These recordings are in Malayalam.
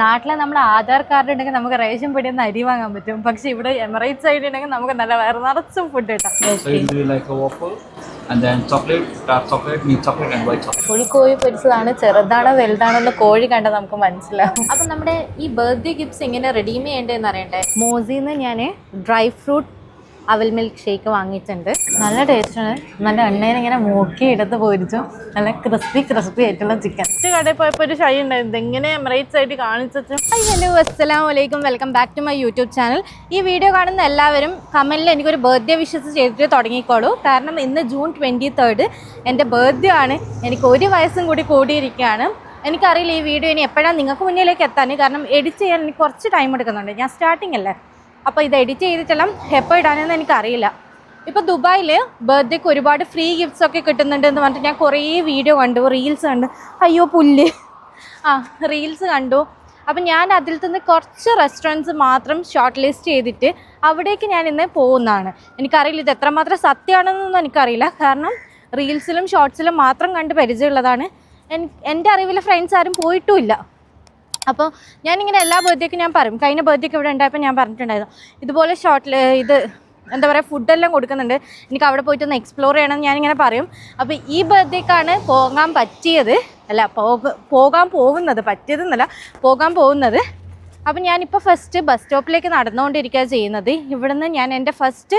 നാട്ടിലെ നമ്മുടെ ആധാർ കാർഡ് ഉണ്ടെങ്കിൽ നമുക്ക് റേഷൻ പീടിയിൽ നിന്ന് അരി വാങ്ങാൻ പറ്റും. പക്ഷെ ഇവിടെ എമിറേറ്റ്സ് സൈഡ് ഉണ്ടെങ്കിൽ നമുക്ക് നല്ല വയറ് നിറച്ചും ഫുഡ് കിട്ടാം. കോഴി പൊരിച്ചതാണ്, ചെറുതാണോ വലുതാണോ എന്ന് കോഴി കണ്ടാൽ നമുക്ക് മനസ്സിലാവും. അപ്പം നമ്മുടെ ഈ ബർത്ത്ഡേ ഗിഫ്റ്റ്സ് എങ്ങനെ റെഡീം ചെയ്യേണ്ടതെന്ന് അറിയണ്ടേ. മോസിന്ന് ഞാൻ ഡ്രൈ ഫ്രൂട്ട് അവൽ മിൽക്ക് ഷേക്ക് വാങ്ങിയിട്ടുണ്ട്. നല്ല ടേസ്റ്റാണ്. നല്ല എണ്ണയിൽ ഇങ്ങനെ മൂക്കി എടുത്ത് പൊരിച്ചു. നല്ല ക്രിസ്പി ആയിട്ടുള്ള ചിക്കൻ. കടയിൽ പോയപ്പോൾ ഒരു ഷൈ ഉണ്ടായിരുന്നു, എങ്ങനെ എമിറേറ്റ്സ് ആയിട്ട് കാണിച്ചു. ഹലോ, അസ്സലാമു അലൈക്കും, welcome back to my YouTube channel. ഈ വീഡിയോ കാണുന്ന എല്ലാവരും കമൻറ്റിൽ എനിക്കൊരു ബർത്ത്ഡേ വിഷസ് ചെയ്തിട്ട് തുടങ്ങിക്കോളൂ. കാരണം ഇന്ന് ജൂൺ 23 എൻ്റെ ബർത്ത്ഡേ ആണ്. എനിക്ക് 1 വയസ്സും കൂടി കൂടിയിരിക്കുകയാണ്. എനിക്കറിയില്ല ഈ വീഡിയോ ഇനി എപ്പോഴാണ് നിങ്ങൾക്ക് മുന്നിലേക്ക് എത്താൻ. കാരണം എഡിറ്റ് ചെയ്യാൻ എനിക്ക് കുറച്ച് ടൈം എടുക്കുന്നുണ്ട്. ഞാൻ സ്റ്റാർട്ടിങ് അല്ലേ, അപ്പോൾ ഇത് എഡിറ്റ് ചെയ്തിട്ടെല്ലാം എപ്പോൾ ഇടാനെന്ന് എനിക്കറിയില്ല. ഇപ്പോൾ ദുബായിൽ ബർത്ത്ഡേക്ക് ഒരുപാട് ഫ്രീ ഗിഫ്റ്റ്സ് ഒക്കെ കിട്ടുന്നുണ്ടെന്ന് പറഞ്ഞിട്ട് ഞാൻ കുറേ വീഡിയോ കണ്ടു, റീൽസ് കണ്ടു. അയ്യോ പുല്ല്, റീൽസ് കണ്ടു. അപ്പം ഞാൻ അതിൽ നിന്ന് കുറച്ച് റെസ്റ്റോറൻറ്റ്സ് മാത്രം ഷോർട്ട് ലിസ്റ്റ് ചെയ്തിട്ട് അവിടേക്ക് ഞാൻ ഇന്ന് പോകുന്നതാണ്. എനിക്കറിയില്ല ഇത് എത്രമാത്രം സത്യമാണെന്നൊന്നും എനിക്കറിയില്ല. കാരണം റീൽസിലും ഷോർട്സിലും മാത്രം കണ്ട് പരിചയമുള്ളതാണ്. എൻ്റെ അറിവിലെ ഫ്രണ്ട്സ് ആരും പോയിട്ടുമില്ല. അപ്പോൾ ഞാനിങ്ങനെ എല്ലാ ബർത്ത്ഡേക്കും ഞാൻ പറയും. കഴിഞ്ഞ ബർത്ത്ഡേക്ക് ഇവിടെ ഉണ്ടായപ്പോൾ ഞാൻ പറഞ്ഞിട്ടുണ്ടായിരുന്നു ഇതുപോലെ ഇത് എന്താ പറയുക ഫുഡെല്ലാം കൊടുക്കുന്നുണ്ട്, എനിക്ക് അവിടെ പോയിട്ടൊന്ന് എക്സ്പ്ലോർ ചെയ്യണം ഞാനിങ്ങനെ പറയും. അപ്പോൾ ഈ ബർത്ത്ഡേക്കാണ് പോകാൻ പറ്റിയത്, അല്ല പോകാൻ പോകുന്നത്, പറ്റിയതെന്നല്ല പോകാൻ പോകുന്നത്. അപ്പം ഞാനിപ്പോൾ ഫസ്റ്റ് ബസ് സ്റ്റോപ്പിലേക്ക് നടന്നുകൊണ്ടിരിക്കുക ചെയ്യുന്നത്. ഇവിടുന്ന് ഞാൻ എൻ്റെ ഫസ്റ്റ്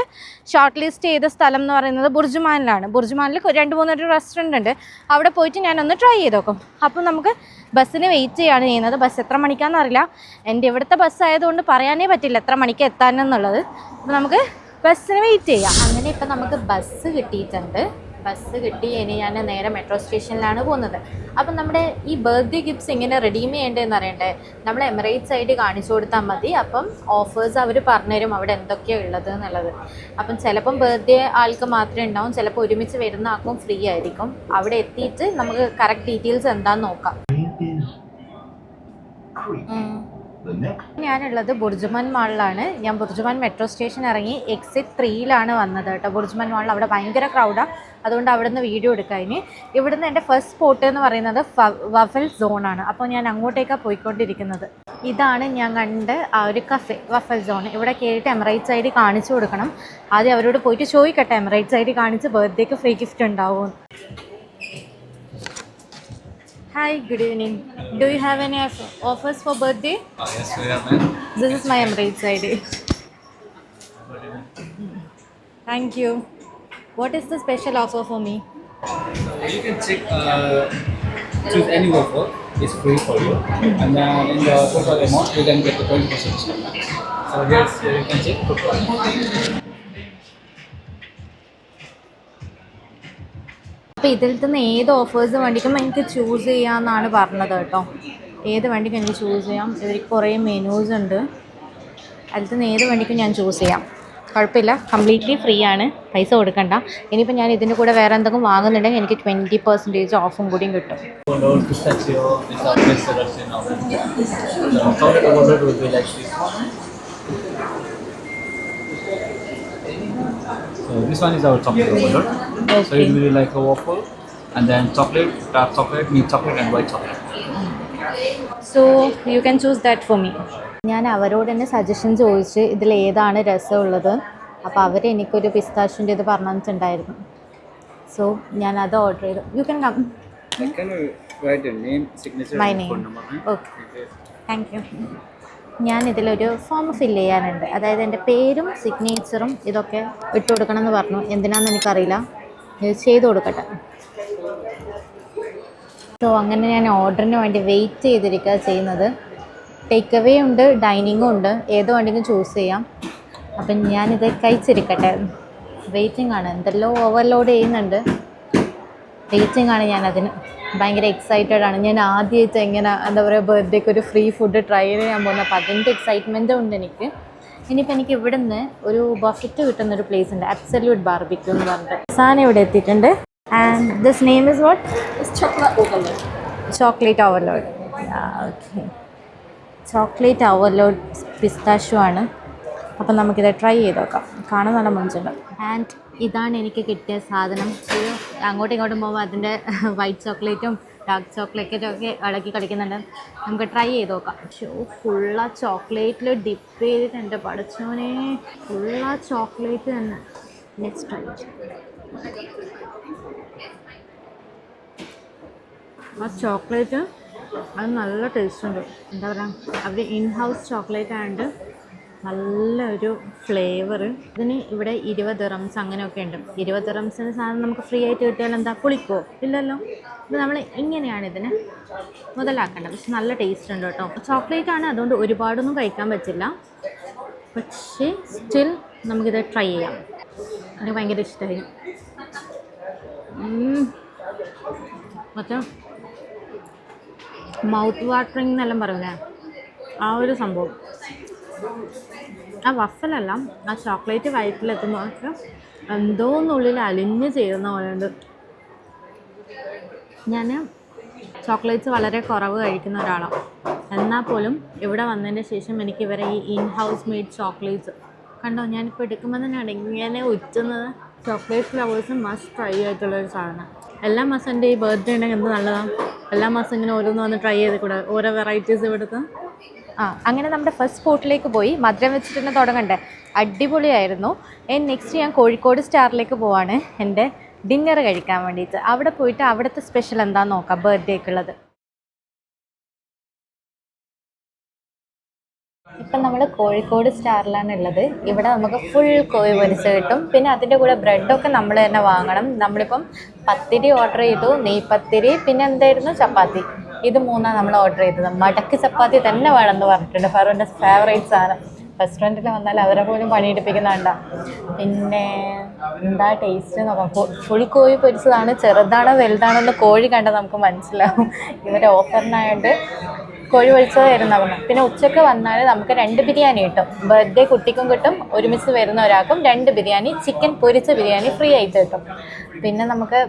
ഷോർട്ട് ലിസ്റ്റ് ചെയ്ത സ്ഥലം എന്ന് പറയുന്നത് ബുർജുമാനിലാണ്. ബുർജുമാനിൽ 2-3 റെസ്റ്റോറൻറ്റ് ഉണ്ട്. അവിടെ പോയിട്ട് ഞാനൊന്ന് ട്രൈ ചെയ്ത് നോക്കും. അപ്പം നമുക്ക് ബസ്സിന് വെയിറ്റ് ചെയ്യാണ് ചെയ്യുന്നത്. ബസ് എത്ര മണിക്കാണെന്നറിയില്ല. എൻ്റെ ഇവിടുത്തെ ബസ് ആയതുകൊണ്ട് പറയാനേ പറ്റില്ല എത്ര മണിക്ക് എത്താനെന്നുള്ളത്. അപ്പോൾ നമുക്ക് ബസ്സിന് വെയിറ്റ് ചെയ്യാം. അങ്ങനെ ഇപ്പം നമുക്ക് ബസ് കിട്ടിയിട്ടുണ്ട്. ബസ് കിട്ടി ഇനി ഞാൻ നേരെ മെട്രോ സ്റ്റേഷനിലാണ് പോകുന്നത്. അപ്പം നമ്മുടെ ഈ ബർത്ത്ഡേ ഗിഫ്റ്റ്സ് എങ്ങനെ റെഡീം ചെയ്യേണ്ടതെന്ന് അറിയണ്ടേ. നമ്മൾ എമിറേറ്റ്സ് ആയിട്ട് കാണിച്ചു കൊടുത്താൽ മതി. അപ്പം ഓഫേഴ്സ് അവർ പറഞ്ഞുതരും അവിടെ എന്തൊക്കെയാണ് ഉള്ളത് എന്നുള്ളത്. അപ്പം ചിലപ്പം ബർത്ത്ഡേ ആൾക്ക് മാത്രമേ ഉണ്ടാവും, ചിലപ്പോൾ ഒരുമിച്ച് വരുന്ന ആൾക്കും ഫ്രീ ആയിരിക്കും. അവിടെ എത്തിയിട്ട് നമുക്ക് കറക്റ്റ് ഡീറ്റെയിൽസ് എന്താണെന്ന് നോക്കാം. ഞാനുള്ളത് ബുർജുമാൻ മാളിലാണ്. ഞാൻ ബുർജുമാൻ മെട്രോ സ്റ്റേഷൻ ഇറങ്ങി എക്സിറ്റ് 3 വന്നത് കേട്ടോ. ബുർജുമാൻ മാളിൽ അവിടെ ഭയങ്കര ക്രൗഡാണ്, അതുകൊണ്ട് അവിടെ നിന്ന് വീഡിയോ എടുക്കാൻ. ഇവിടുന്ന് എൻ്റെ ഫസ്റ്റ് സ്പോട്ട് എന്ന് പറയുന്നത് വഫൽ സോണാണ്. അപ്പോൾ ഞാൻ അങ്ങോട്ടേക്കാണ് പോയിക്കൊണ്ടിരിക്കുന്നത്. ഇതാണ് ഞാൻ കണ്ട ആ ഒരു കഫേ, വഫൽ സോൺ. ഇവിടെ കയറിയിട്ട് എമിറേറ്റ്സ് ഐ ഡി കാണിച്ചു കൊടുക്കണം. ആദ്യം അവരോട് പോയിട്ട് ചോദിക്കട്ടെ എമിറേറ്റ്സ് ഐ ഡി കാണിച്ച് ബർത്ത്ഡേക്ക് ഫ്രീ ഗിഫ്റ്റ് ഉണ്ടാവും. Hi, good evening. Do you have any offers for birthday? Yes, we have. This is my Emirates ID. Thank you. What is the special offer for me? You can check, choose any offer. It's free for you. And then in the total amount, you can get the 20% discount. So yes, you can check. അപ്പോൾ ഇതിൽ നിന്ന് ഏത് ഓഫേഴ്സ് വേണ്ടിക്കും എനിക്ക് ചൂസ് ചെയ്യാമെന്നാണ് പറഞ്ഞത് കേട്ടോ. ഏത് വേണ്ടിക്കും എനിക്ക് ചൂസ് ചെയ്യാം. ഇവർക്ക് കുറേ മെനൂസ് ഉണ്ട്, അതിൽ നിന്ന് ഏത് വേണ്ടിക്കും ഞാൻ ചൂസ് ചെയ്യാം. കുഴപ്പമില്ല, കംപ്ലീറ്റ്ലി ഫ്രീ ആണ്, പൈസ കൊടുക്കണ്ട. ഇനിയിപ്പോൾ ഞാൻ ഇതിൻ്റെ കൂടെ വേറെ എന്തെങ്കിലും വാങ്ങുന്നുണ്ടെങ്കിൽ എനിക്ക് 20% ഓഫും കൂടിയും കിട്ടും. So this one is our chocolate overload. Okay. So it will be like a waffle, and then chocolate, dark chocolate, milk chocolate, and white chocolate. So you can choose that for me. ഞാൻ അവരോട് തന്നെ സജഷൻ ചോദിച്ച് ഇതിൽ ഏതാണ് രസമുള്ളത്. അപ്പോൾ അവർ എനിക്കൊരു പിസ്താഷ്യൻ്റെ ഇത് പറഞ്ഞിട്ടുണ്ടായിരുന്നു. സോ ഞാൻ അത് ഓർഡർ ചെയ്തു. You can come. Can you write your name, signature, and phone number? Okay, thank you. ഞാൻ ഇതിലൊരു ഫോം ഫില്ല് ചെയ്യാനുണ്ട്. അതായത് എൻ്റെ പേരും സിഗ്നേച്ചറും ഇതൊക്കെ ഇട്ട് കൊടുക്കണം എന്ന് പറഞ്ഞു. എന്തിനാണെന്ന് എനിക്കറിയില്ല, ഇത് ചെയ്ത് കൊടുക്കട്ടെ. സോ അങ്ങനെ ഞാൻ ഓർഡറിന് വേണ്ടി വെയിറ്റ് ചെയ്തിരിക്കുക ചെയ്യുന്നത്. ടേക്ക് അവേ ഉണ്ട്, ഡൈനിങ്ങും ഉണ്ട്, ഏത് വേണമെങ്കിലും ചൂസ് ചെയ്യാം. അപ്പം ഞാനിത് കഴിച്ചിരിക്കട്ടെ. വെയിറ്റിംഗ് ആണ്, എന്തെല്ലോ ഓവർലോഡ് ചെയ്യുന്നുണ്ട്. വെയിറ്റിംഗ് ആണ് ഞാനതിന്. ഭയങ്കര എക്സൈറ്റഡ് ആണ്. ഞാൻ ആദ്യമായിട്ട് എങ്ങനെ എന്താ പറയുക ബർത്ത്ഡേക്ക് ഒരു ഫ്രീ ഫുഡ് ട്രൈ ചെയ്യാൻ പോകുന്നത്. അപ്പോൾ അതിൻ്റെ എക്സൈറ്റ്മെൻറ്റും ഉണ്ട് എനിക്ക്. ഇനിയിപ്പോൾ എനിക്ക് ഇവിടുന്ന് ഒരു ബഫറ്റ് കിട്ടുന്നൊരു പ്ലേസ് ഉണ്ട്, അബ്സല്യൂട്ട് ബാർബിക്യൂ എന്ന് പറഞ്ഞിട്ട്. സാധനം ഇവിടെ എത്തിയിട്ടുണ്ട്. And this name is what? Chocolate overload. Okay, chocolate overload pistachio ആണ്. അപ്പം നമുക്കിത് ട്രൈ ചെയ്ത് നോക്കാം. കാണാൻ നല്ല മുഞ്ചുണ്ട്. ആൻഡ് ഇതാണ് എനിക്ക് കിട്ടിയ സാധനം. അങ്ങോട്ടും ഇങ്ങോട്ടും പോകുമ്പോൾ അതിൻ്റെ വൈറ്റ് ചോക്ലേറ്റും ഡാർക്ക് ചോക്ലേറ്റൊക്കെ ഇളക്കി കളിക്കുന്നുണ്ട്. നമുക്ക് ട്രൈ ചെയ്ത് നോക്കാം. ഫുള്ള ചോക്ലേറ്റിൽ ഡിപ്പ് ചെയ്തിട്ടുണ്ട്. പഠിച്ചോനെ, ഫുള്ള ചോക്ലേറ്റ് തന്നെ. Next try. ആ ചോക്ലേറ്റ് അത് നല്ല ടേസ്റ്റ് ഉണ്ട്. എന്താ പറയുക, അവർ ഇൻ ഹൗസ് ചോക്ലേറ്റ് ആയതുകൊണ്ട് നല്ലൊരു ഫ്ലേവർ. ഇതിന് ഇവിടെ 20 ദിർഹംസ് അങ്ങനെയൊക്കെ ഉണ്ട്. 20 ദിർഹംസിന് സാധനം നമുക്ക് ഫ്രീ ആയിട്ട് കിട്ടിയാൽ എന്താ പുളിക്കോ? ഇല്ലല്ലോ. ഇത് നമ്മൾ ഇങ്ങനെയാണ് ഇതിനെ മുതലാക്കേണ്ടത്. പക്ഷെ നല്ല ടേസ്റ്റ് ഉണ്ട് കേട്ടോ. ചോക്ലേറ്റ് ആണ്, അതുകൊണ്ട് ഒരുപാടൊന്നും കഴിക്കാൻ പറ്റില്ല. പക്ഷേ സ്റ്റിൽ നമുക്കിത് ട്രൈ ചെയ്യാം. എനിക്ക് ഭയങ്കര ഇഷ്ടമായി. മറ്റേ മൗത്ത് വാട്ടറിങ് എന്നെല്ലാം പറയില്ലേ, ആ ഒരു സംഭവം. ആ വഫലല്ല, ആ ചോക്ലേറ്റ് വയറ്റിലെത്തുമ്പോൾ എന്തോന്നുള്ളിൽ അലിഞ്ഞ് ചേരുന്ന പോലെയുണ്ട്. ഞാൻ ചോക്ലേറ്റ്സ് വളരെ കുറവ് കഴിക്കുന്ന ഒരാളാണ്. എന്നാൽ പോലും ഇവിടെ വന്നതിന് ശേഷം എനിക്ക് ഇവരെ ഈ ഇൻ ഹൗസ് മെയ്ഡ് ചോക്ലേറ്റ്സ് കണ്ടോ, ഞാനിപ്പോൾ എടുക്കുമ്പോൾ തന്നെയാണ് ഇങ്ങനെ ഉറ്റുന്നത്. ചോക്ലേറ്റ് ഫ്ലവേഴ്സ് മസ്റ്റ് ട്രൈ ആയിട്ടുള്ളൊരു സാധനം. എല്ലാ മാസം എൻ്റെ ഈ ബർത്ത്ഡേ ഉണ്ടെങ്കിൽ എന്ത് നല്ലതാണ്. എല്ലാ മാസം ഇങ്ങനെ ഓരോന്ന് വന്ന് ട്രൈ ചെയ്ത് കൂടെ, ഓരോ വെറൈറ്റീസ് ഇവിടുത്തെ. അങ്ങനെ നമ്മുടെ ഫസ്റ്റ് സ്പോട്ടിലേക്ക് പോയി. മധുരം വെച്ചിട്ട് തന്നെ തുടങ്ങണ്ടേ, അടിപൊളിയായിരുന്നു. നെക്സ്റ്റ് ഞാൻ കോഴിക്കോട് സ്റ്റാറിലേക്ക് പോവാണ് എൻ്റെ ഡിന്നർ കഴിക്കാൻ വേണ്ടിയിട്ട്. അവിടെ പോയിട്ട് അവിടുത്തെ സ്പെഷ്യൽ എന്താണെന്ന് നോക്കാം ബർത്ത്ഡേക്കുള്ളത്. ഇപ്പം നമ്മൾ കോഴിക്കോട് സ്റ്റാറിലാണ് ഉള്ളത്. ഇവിടെ നമുക്ക് ഫുൾ കോഴി പൊരിച്ച് കിട്ടും. പിന്നെ അതിൻ്റെ കൂടെ ബ്രെഡൊക്കെ നമ്മൾ തന്നെ വാങ്ങണം. നമ്മളിപ്പം പത്തിരി ഓർഡർ ചെയ്തു, നെയ്പത്തിരി, പിന്നെ എന്തായിരുന്നു ചപ്പാത്തി. ഇത് മൂന്നാണ് നമ്മൾ ഓർഡർ ചെയ്തത്. മടക്ക് ചപ്പാത്തി തന്നെ വേണമെന്ന് പറഞ്ഞിട്ടുണ്ട്. ഫറുവിൻ്റെ ഫേവറേറ്റ് സാധനം. റെസ്റ്റോറൻറ്റിൽ വന്നാൽ അവരെ പോലും പണിയെടുപ്പിക്കുന്നുണ്ടാ. പിന്നെ എന്താ ടേസ്റ്റ് നോക്കാം. ഫുൾ കോഴി പൊരിച്ചതാണ്. ചെറുതാണോ വലുതാണോ എന്ന് കോഴി കണ്ടാൽ നമുക്ക് മനസ്സിലാവും. ഇവരെ ഓഫറിനായിട്ട് കോഴി പൊരിച്ചത് വരുന്നവണ്. പിന്നെ ഉച്ചയ്ക്ക് വന്നാൽ നമുക്ക് 2 ബിരിയാണി കിട്ടും. ബർത്ത്ഡേ കുട്ടിക്കും കിട്ടും, ഒരുമിച്ച് വരുന്ന ഒരാൾക്കും 2 ബിരിയാണി, ചിക്കൻ പൊരിച്ച ബിരിയാണി ഫ്രീ ആയിട്ട് കിട്ടും. പിന്നെ നമുക്ക്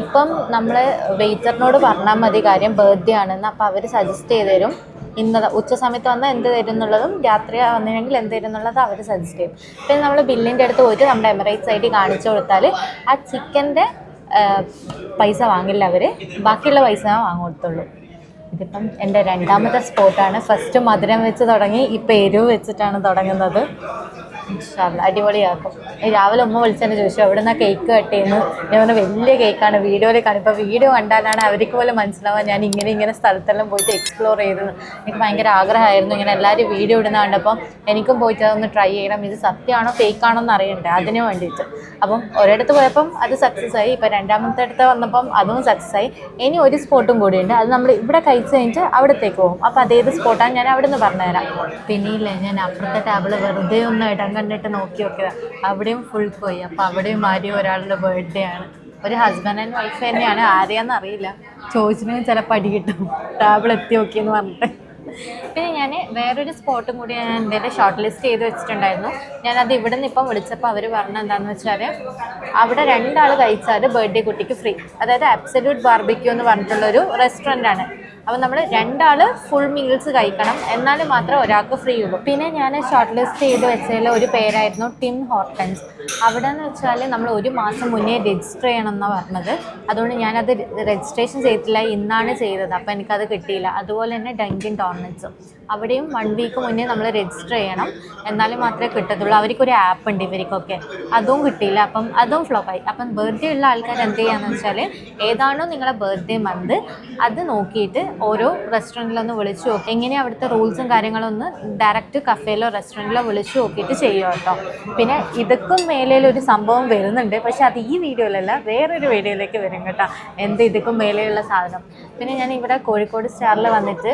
ഇപ്പം നമ്മൾ വെയിറ്ററിനോട് പറഞ്ഞാൽ മതി കാര്യം ബർത്ത്ഡേ ആണെന്ന്. അപ്പോൾ അവർ സജസ്റ്റ് ചെയ്ത് തരും ഇന്നത് ഉച്ച സമയത്ത് വന്നാൽ എന്ത് തരും എന്നുള്ളതും രാത്രി വന്നില്ലെങ്കിൽ എന്ത് തരും എന്നുള്ളത് അവർ സജസ്റ്റ് ചെയ്യും. പിന്നെ നമ്മൾ ബില്ലിൻ്റെ അടുത്ത് പോയിട്ട് നമ്മുടെ എമിറേറ്റ്സ് ഐഡി കാണിച്ചു കൊടുത്താൽ ആ ചിക്കൻ്റെ പൈസ വാങ്ങില്ല അവർ, ബാക്കിയുള്ള പൈസ വാങ്ങി കൊടുത്തുള്ളൂ. ഇതിപ്പം എൻ്റെ രണ്ടാമത്തെ സ്പോട്ടാണ്. ഫസ്റ്റ് മധുരം വെച്ച് തുടങ്ങി, ഇപ്പം എരിവ് വെച്ചിട്ടാണ് തുടങ്ങുന്നത്. അടിപൊളിയാക്കും. രാവിലെ ഉമ്മ വിളിച്ചെന്നെ ചോദിച്ചു എവിടെ നിന്നാണ് കേക്ക് കട്ട് ചെയ്യുന്നത്. ഞാൻ പറഞ്ഞാൽ വലിയ കേക്കാണ്, വീഡിയോയിൽ കാണും. ഇപ്പോൾ വീഡിയോ കണ്ടാലാണ് അവർക്ക് പോലും മനസ്സിലാവാൻ ഞാൻ ഇങ്ങനെ സ്ഥലത്തെല്ലാം പോയിട്ട് എക്സ്പ്ലോർ ചെയ്തത്. എനിക്ക് ഭയങ്കര ആഗ്രഹമായിരുന്നു ഇങ്ങനെ എല്ലാവരും വീഡിയോ ഇടുന്ന കണ്ടപ്പം എനിക്കും പോയിട്ട് അതൊന്ന് ട്രൈ ചെയ്യണം. ഇത് സത്യമാണോ ഫേക്കാണോ എന്ന് അറിയണ്ടേ, അതിന് വേണ്ടിയിട്ട്. അപ്പം ഒരിടത്ത് പോയപ്പം അത് സക്സസ് ആയി. ഇപ്പം രണ്ടാമത്തെ അടുത്ത് വന്നപ്പം അതും സക്സസ് ആയി. ഇനി ഒരു സ്പോട്ടും കൂടിയുണ്ട്. അത് നമ്മൾ ഇവിടെ കഴിച്ച് കഴിഞ്ഞിട്ട് അവിടത്തേക്ക് പോകും. അപ്പോൾ അതേത് സ്പോട്ടാണ് ഞാൻ അവിടെ നിന്ന് പറഞ്ഞുതരാം. പിന്നെയില്ലേ, ഞാൻ അപ്പുറത്തെ ടേബിൾ വെറുതെ ഒന്ന് ഇടം കണ്ടിട്ട് നോക്കി നോക്കിയതാണ്. അവിടെയും ഫുൾ പോയി. അപ്പോൾ അവിടെയും ആരെയും ഒരാളുടെ ബർത്ത്ഡേ ആണ്. ഒരു ഹസ്ബൻഡ് ആൻഡ് വൈഫ് തന്നെയാണ്, ആരെയാണെന്ന് അറിയില്ല. ചോദിച്ചിട്ടുണ്ടെങ്കിൽ ചിലപ്പോൾ അടി കിട്ടും, ടേബിൾ എത്തി നോക്കിയെന്ന് പറഞ്ഞിട്ട്. പിന്നെ ഞാൻ വേറൊരു സ്പോട്ടും കൂടി ഞാൻ എൻ്റെ ഷോർട്ട് ലിസ്റ്റ് ചെയ്ത് വെച്ചിട്ടുണ്ടായിരുന്നു. ഞാനത് ഇവിടെ നിന്ന് ഇപ്പം വിളിച്ചപ്പോൾ അവർ പറഞ്ഞത് എന്താണെന്ന് വെച്ചാൽ അവിടെ 2 ആൾ കഴിച്ചാൽ ബർത്ത്ഡേ കുട്ടിക്ക് ഫ്രീ. അതായത് അബ്സല്യൂട്ട് ബാർബിക്യൂ എന്ന് പറഞ്ഞിട്ടുള്ളൊരു റെസ്റ്റോറൻ്റാണ്. അപ്പോൾ നമ്മൾ 2 ആൾ ഫുൾ മീൽസ് കഴിക്കണം, എന്നാലും മാത്രമേ ഒരാൾക്ക് ഫ്രീ ഉള്ളൂ. പിന്നെ ഞാൻ ഷോർട്ട് ലിസ്റ്റ് ചെയ്ത് വെച്ചതിൽ ഒരു പേരായിരുന്നു ടിം ഹോർട്ടൻസ്. അവിടെ എന്ന് വെച്ചാൽ നമ്മൾ 1 മാസം മുന്നേ രജിസ്റ്റർ ചെയ്യണം എന്നാണ് പറഞ്ഞത്. അതുകൊണ്ട് ഞാനത് രജിസ്ട്രേഷൻ ചെയ്തിട്ടില്ല, ഇന്നാണ് ചെയ്തത്. അപ്പോൾ എനിക്കത് കിട്ടിയില്ല. അതുപോലെ തന്നെ ഡങ്കിൻ ഡോണറ്റ്സും അവിടെയും 1 വീക്ക് മുന്നേ നമ്മൾ രജിസ്റ്റർ ചെയ്യണം, എന്നാലും മാത്രമേ കിട്ടത്തുള്ളൂ. അവർക്കൊരു ആപ്പ് ഉണ്ട് ഇവർക്കൊക്കെ, അതും കിട്ടിയില്ല. അപ്പം അതും ഫ്ലോപ്പായി. അപ്പം ബർത്ത്ഡേ ഉള്ള ആൾക്കാർ എന്ത് ചെയ്യാന്ന് വെച്ചാൽ ഏതാണോ നിങ്ങളുടെ ബർത്ത്ഡേ മന്ത് അത് നോക്കിയിട്ട് ഓരോ റെസ്റ്റോറൻറ്റിലൊന്ന് വിളിച്ചു നോക്കി എങ്ങനെയാണ് അവിടുത്തെ റൂൾസും കാര്യങ്ങളൊന്ന് ഡയറക്റ്റ് കഫേയിലോ റെസ്റ്റോറൻറ്റിലോ വിളിച്ചു നോക്കിയിട്ട് ചെയ്യുക കേട്ടോ. പിന്നെ ഇതൊക്കും മേലൊരു സംഭവം വരുന്നുണ്ട്, പക്ഷെ അത് ഈ വീഡിയോയിലല്ല, വേറൊരു വീഡിയോയിലേക്ക് വരും കേട്ടോ, എന്ത് ഇതൊക്കും മേലെയുള്ള സാധനം. പിന്നെ ഞാൻ ഇവിടെ കോഴിക്കോട് സ്റ്റാറിൽ വന്നിട്ട്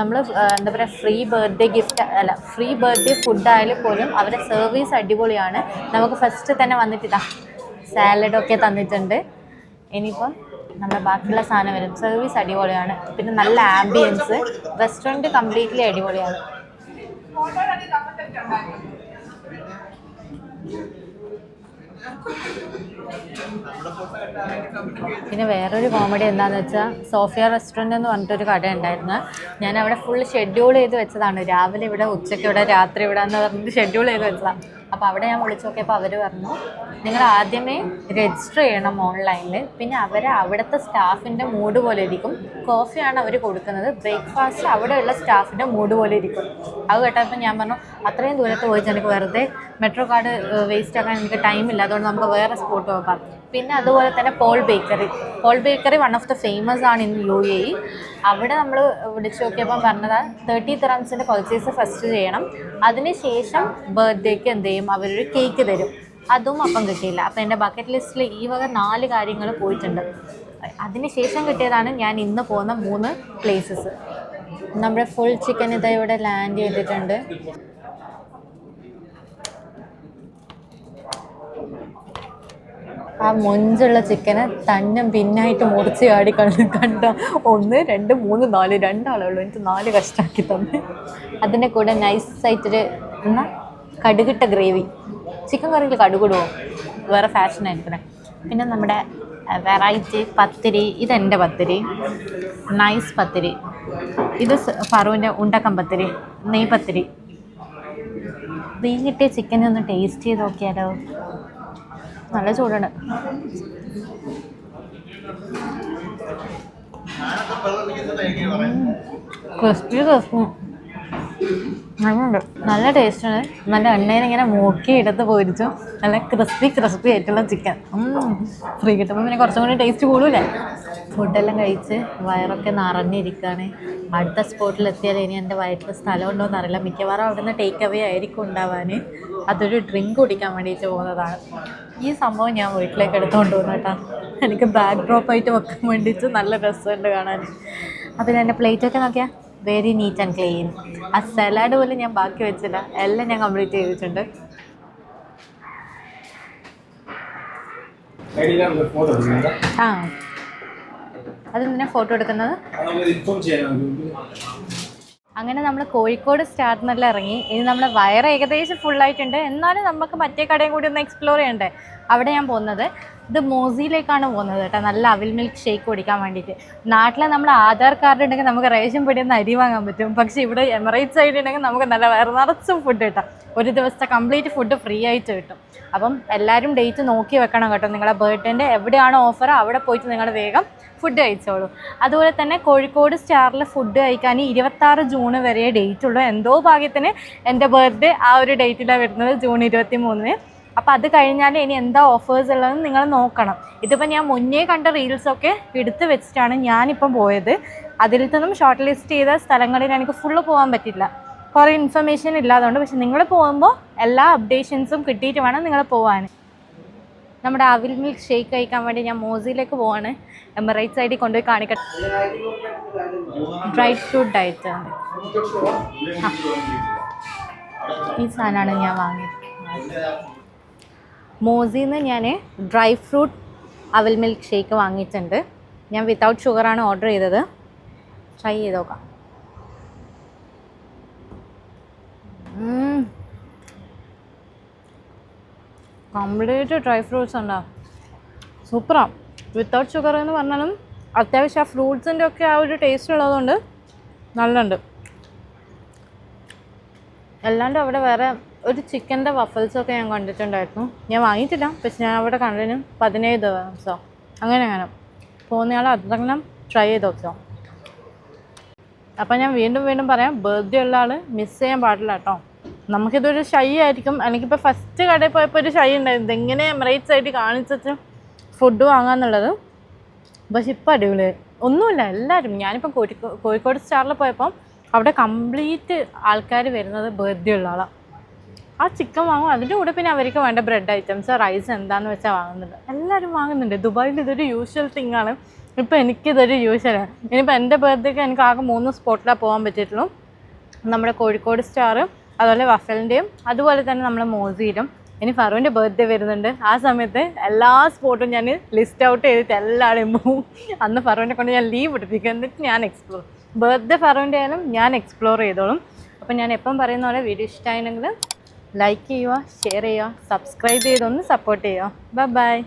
നമ്മൾ എന്താ പറയുക ഫ്രീ ബർത്ത്ഡേ ഗിഫ്റ്റ് അല്ല ഫ്രീ ബർത്ത്ഡേ ഫുഡ് ആയാലും പോലും അവരുടെ സർവീസ് അടിപൊളിയാണ്. നമുക്ക് ഫസ്റ്റ് തന്നെ വന്നിട്ട് ഇതാ സാലഡൊക്കെ തന്നിട്ടുണ്ട്. ഇനിയിപ്പം നമ്മുടെ ബാക്കിയുള്ള സാധനം വരും. സർവീസ് അടിപൊളിയാണ്. പിന്നെ നല്ല ആംബിയൻസ്, റെസ്റ്റോറൻറ്റ് കംപ്ലീറ്റ്ലി അടിപൊളിയാണ്. പിന്നെ വേറൊരു കോമഡി എന്താണെന്ന് വെച്ചാൽ സോഫിയ റെസ്റ്റോറൻറ്റ് എന്ന് പറഞ്ഞിട്ടൊരു കട ഉണ്ടായിരുന്നു. ഞാൻ അവിടെ ഫുൾ ഷെഡ്യൂൾ ചെയ്ത് വെച്ചതാണ്. രാവിലെ ഇവിടെ, ഉച്ചയ്ക്ക് ഇവിടെ, രാത്രി ഇവിടെ എന്ന് പറഞ്ഞിട്ട് ഷെഡ്യൂൾ ചെയ്ത് വെച്ചതാണ്. അപ്പോൾ അവിടെ ഞാൻ വിളിച്ചു നോക്കിയപ്പോൾ അവർ പറഞ്ഞു നിങ്ങൾ ആദ്യമേ രജിസ്റ്റർ ചെയ്യണം ഓൺലൈനിൽ, പിന്നെ അവിടുത്തെ സ്റ്റാഫിൻ്റെ മൂഡ് പോലെ ഇരിക്കും, കോഫിയാണ് അവർ കൊടുക്കുന്നത്, ബ്രേക്ക്ഫാസ്റ്റ് അവിടെയുള്ള സ്റ്റാഫിൻ്റെ മൂഡ് പോലെ ഇരിക്കും. അത് കേട്ടപ്പോൾ ഞാൻ പറഞ്ഞു അത്രയും ദൂരത്ത് പോയിട്ട് എനിക്ക് വെറുതെ മെട്രോ കാർഡ് വേസ്റ്റ് ആക്കാൻ എനിക്ക് ടൈമില്ല, അതുകൊണ്ട് നമുക്ക് വേറെ സ്പോട്ട് നോക്കാം. പിന്നെ അതുപോലെ തന്നെ Paul bakery one of the famous ആണ് ഇൻ UAE. അവിടെ നമ്മൾ വിളിച്ചു നോക്കിയപ്പം പറഞ്ഞത് 30 ദിർഹംസിൻ്റെ പർച്ചേസ് ഫസ്റ്റ് ചെയ്യണം, അതിനുശേഷം ബർത്ത്ഡേക്ക് എന്ത് ചെയ്യും അവരൊരു കേക്ക് തരും. അതും അപ്പം കിട്ടിയില്ല. അപ്പോൾ എൻ്റെ ബക്കറ്റ് ലിസ്റ്റിൽ ഈ വക 4 കാര്യങ്ങൾ പോയിട്ടുണ്ട്. അതിനുശേഷം കിട്ടിയതാണ് ഞാൻ ഇന്ന് പോകുന്ന 3 പ്ലേസസ്. നമ്മുടെ ഫുൾ ചിക്കൻ ഇതാ ഇവിടെ ലാൻഡ് ചെയ്തിട്ടുണ്ട്. ആ മൊഞ്ചുള്ള ചിക്കന് തന്നും പിന്നായിട്ട് മുറിച്ച് ചാടി കണ്ട 1 2 3 4 2 ഉള്ളൂ, എനിക്ക് 4 കഷ്ടാക്കി തന്നെ. അതിൻ്റെ കൂടെ നൈസായിട്ടൊരു എന്നാ കടുകിട്ട ഗ്രേവി. ചിക്കൻ കറിയിൽ കടുകിടുമോ, വേറെ ഫാഷനായിരിക്കണേ. പിന്നെ നമ്മുടെ വെറൈറ്റി പത്തിരി, ഇതെൻ്റെ പത്തിരി, നൈസ് പത്തിരി. ഇത് ഫറൂൻ്റെ ഉണ്ടക്കം പത്തിരി, നെയ് പത്തിരി. ഈ കിട്ടിയ ചിക്കനെ ഒന്ന് ടേസ്റ്റ് ചെയ്ത് നോക്കിയാലോ? നല്ല ചൂടാണ്. ക്രിസ്പി നല്ല ടേസ്റ്റാണ്. നല്ല എണ്ണയിൽ ഇങ്ങനെ മൂക്കി എടുത്ത് പോയിരിച്ചു. നല്ല ക്രിസ്പി ആയിട്ടുള്ള ചിക്കൻ. ഫ്രീ കിട്ടുമ്പോൾ പിന്നെ കുറച്ചും കൂടി ടേസ്റ്റ് കൂടൂലേ. ഫുഡെല്ലാം കഴിച്ച് വയറൊക്കെ നിറഞ്ഞിരിക്കുകയാണ്. അടുത്ത സ്പോട്ടിലെത്തിയാൽ ഇനി എൻ്റെ വയറ്റിൽ സ്ഥലം ഉണ്ടോ എന്നറിയില്ല. മിക്കവാറും അവിടെ നിന്ന് ടേക്ക് അവേ ആയിരിക്കും ഉണ്ടാവാൻ. അതൊരു ഡ്രിങ്ക് കുടിക്കാൻ വേണ്ടിയിട്ട് പോകുന്നതാണ്. ഈ സംഭവം ഞാൻ വീട്ടിലേക്ക് എടുത്തുകൊണ്ട് പോകുന്നു കേട്ടോ. എനിക്ക് ബാക്ക് ഡ്രോപ്പായിട്ട് വെക്കാൻ വേണ്ടിയിട്ട് നല്ല രസമുണ്ട് കാണാൻ. അപ്പോൾ എൻ്റെ പ്ലേറ്റൊക്കെ നോക്കിയാൽ വെരി നീറ്റ് ആൻഡ് ക്ലീൻ. ആ സലാഡ് പോലും ഞാൻ ബാക്കി വെച്ചില്ല, എല്ലാം ഞാൻ കംപ്ലീറ്റ് ചെയ്തിട്ടുണ്ട്. ആ അതെന്തിനാ ഫോട്ടോ എടുക്കുന്നത്? അങ്ങനെ നമ്മൾ കോഴിക്കോട് സ്റ്റാർട്ടിനെല്ലാം ഇറങ്ങി. ഇനി നമ്മൾ വയറ് ഏകദേശം ഫുള്ളായിട്ടുണ്ട്, എന്നാലും നമുക്ക് മറ്റേ കടയും കൂടി ഒന്ന് എക്സ്പ്ലോർ ചെയ്യണ്ടേ. അവിടെ ഞാൻ പോകുന്നത് ഇത് മോസിയിലേക്കാണ് പോകുന്നത് കേട്ടോ, നല്ല അവിൽ മിൽക്ക് ഷേക്ക് കുടിക്കാൻ വേണ്ടിയിട്ട്. നാട്ടിൽ നമ്മൾ ആധാർ കാർഡ് ഉണ്ടെങ്കിൽ നമുക്ക് റേഷൻ പിടിയിൽ നിന്ന് അരി വാങ്ങാൻ പറ്റും, പക്ഷേ ഇവിടെ എമിറേറ്റ്സ് സൈഡ് ഉണ്ടെങ്കിൽ നമുക്ക് നല്ല വയറ് നിറച്ചും ഫുഡ് കിട്ടാം. ഒരു ദിവസത്തെ കംപ്ലീറ്റ് ഫുഡ് ഫ്രീ ആയിട്ട് കിട്ടും. അപ്പം എല്ലാവരും ഡേറ്റ് നോക്കി വെക്കണം കേട്ടോ. നിങ്ങളെ ബർത്ത്ഡേൻ്റെ എവിടെയാണോ ഓഫർ അവിടെ പോയിട്ട് നിങ്ങൾ വേഗം ഫുഡ് കഴിച്ചോളൂ. അതുപോലെ തന്നെ കോഴിക്കോട് സ്റ്റാറിൽ ഫുഡ് കഴിക്കാൻ 26 ജൂൺ വരെ ഡേറ്റ് ഉള്ളൂ. എന്തോ ഭാഗ്യത്തിന് എൻ്റെ ബർത്ത്ഡേ ആ ഒരു ഡേറ്റിലാണ് വരുന്നത്, ജൂൺ 23. അപ്പോൾ അത് കഴിഞ്ഞാൽ ഇനി എന്താ ഓഫേഴ്സ് ഉള്ളതെന്ന് നിങ്ങൾ നോക്കണം. ഇതിപ്പോൾ ഞാൻ മുന്നേ കണ്ട റീൽസൊക്കെ എടുത്ത് വെച്ചിട്ടാണ് ഞാനിപ്പം പോയത്. അതിൽ നിന്നും ഷോർട്ട് ലിസ്റ്റ് ചെയ്ത സ്ഥലങ്ങളിൽ എനിക്ക് ഫുള്ള് പോകാൻ പറ്റില്ല, കുറേ ഇൻഫർമേഷൻ ഇല്ലാത്തതുകൊണ്ട്. പക്ഷെ നിങ്ങൾ പോകുമ്പോൾ എല്ലാ അപ്ഡേഷൻസും കിട്ടിയിട്ട് വേണം നിങ്ങൾ പോകാൻ. നമ്മുടെ അവിൽ മിൽക്ക് ഷേക്ക് കഴിക്കാൻ വേണ്ടി ഞാൻ മോസിയിലേക്ക് പോവാണ്. എമിറേറ്റ്സ് സൈഡിൽ കൊണ്ടുപോയി കാണിക്കട്ടെ. ഡ്രൈ ഫ്രൂട്ട് ഡയറ്റ് ആണ് ഈ സാധനമാണ് ഞാൻ വാങ്ങിയത്. മോസിന്ന് ഞാൻ ഡ്രൈ ഫ്രൂട്ട് അവിൽ മിൽക്ക് ഷേക്ക് വാങ്ങിയിട്ടുണ്ട്. ഞാൻ വിത്തൗട്ട് ഷുഗറാണ് ഓർഡർ ചെയ്തത്. ട്രൈ ചെയ്ത് നോക്കാം. കംപ്ലീറ്റ് ഡ്രൈ ഫ്രൂട്ട്സ് ഉണ്ടാവും, സൂപ്പറാണ്. വിത്തൗട്ട് ഷുഗർ എന്ന് പറഞ്ഞാലും അത്യാവശ്യം ആ ഫ്രൂട്ട്സിൻ്റെ ഒക്കെ ആ ഒരു ടേസ്റ്റ് ഉള്ളതുകൊണ്ട് നല്ലുണ്ട്. അല്ലാണ്ട് അവിടെ വേറെ ഒരു ചിക്കൻ്റെ വഫൽസൊക്കെ ഞാൻ കണ്ടിട്ടുണ്ടായിരുന്നു. ഞാൻ വാങ്ങിയിട്ടില്ല, പക്ഷെ ഞാൻ അവിടെ കണ്ടതിന് 17 ദിവസം അങ്ങനെ പോകുന്നയാൾ അതെല്ലാം ട്രൈ ചെയ്ത് നോക്കാം. അപ്പം ഞാൻ വീണ്ടും പറയാം, ബർത്ത്ഡേ ഉള്ള ആൾ മിസ് ചെയ്യാൻ പാടില്ല കേട്ടോ. നമുക്കിതൊരു ഷൈ ആയിരിക്കും. എനിക്കിപ്പോൾ ഫസ്റ്റ് കടയിൽ പോയപ്പോൾ ഒരു ഷൈ ഉണ്ടായിരുന്നു, എങ്ങനെ എമിറേറ്റ്സ് ആയിട്ട് കാണിച്ചിട്ട് ഫുഡ് വാങ്ങാന്നുള്ളത്. പക്ഷെ ഇപ്പോൾ അടിപൊളിയായി, ഒന്നുമില്ല. എല്ലാവരും ഞാനിപ്പോൾ കോഴിക്കോട് സ്റ്റാറിൽ പോയപ്പോൾ അവിടെ കംപ്ലീറ്റ് ആൾക്കാർ വരുന്നത് ബർത്ത്ഡേ ഉള്ള ആളാണ്. ആ ചിക്കൻ വാങ്ങും, അതിൻ്റെ കൂടെ പിന്നെ അവർക്ക് വേണ്ട ബ്രെഡ് ഐറ്റംസ്, റൈസ് എന്താണെന്ന് വെച്ചാൽ വാങ്ങുന്നുണ്ട്. എല്ലാവരും വാങ്ങുന്നുണ്ട്. ദുബായിൽ ഇതൊരു യൂഷ്വൽ തിങ് ആണ്. ഇപ്പോൾ എനിക്കിതൊരു യൂഷ്വലാണ്. ഇനിയിപ്പോൾ എൻ്റെ ബർത്ത്ഡേക്ക് എനിക്ക് ആകെ 3 സ്പോട്ടിലാണ് പോകാൻ പറ്റിയിട്ടുള്ളൂ. നമ്മുടെ കോഴിക്കോട് സ്റ്റാർ, അതുപോലെ വഫലിൻ്റെയും, അതുപോലെ തന്നെ നമ്മുടെ മോസിയിലും. ഇനി ഫറൂൻ്റെ ബർത്ത്ഡേ വരുന്നുണ്ട്. ആ സമയത്ത് എല്ലാ സ്പോട്ടും ഞാൻ ലിസ്റ്റ് ഔട്ട് ചെയ്തിട്ട് എല്ലാവരും പോവും. അന്ന് ഫറൂനെ കൊണ്ട് ഞാൻ ലീവ് എടുപ്പിക്കും, എന്നിട്ട് ഞാൻ എക്സ്പ്ലോർ. ബർത്ത്ഡേ ഫറൂൻ്റെ ആയാലും ഞാൻ എക്സ്പ്ലോർ ചെയ്തോളും. അപ്പോൾ ഞാൻ എപ്പം പറയുന്ന പോലെ വീഡിയോ ഇഷ്ടമായെങ്കിൽ ലൈക്ക് ചെയ്യുക, ഷെയർ ചെയ്യുക, സബ്സ്ക്രൈബ് ചെയ്തൊന്ന് സപ്പോർട്ട് ചെയ്യുക. ബൈ.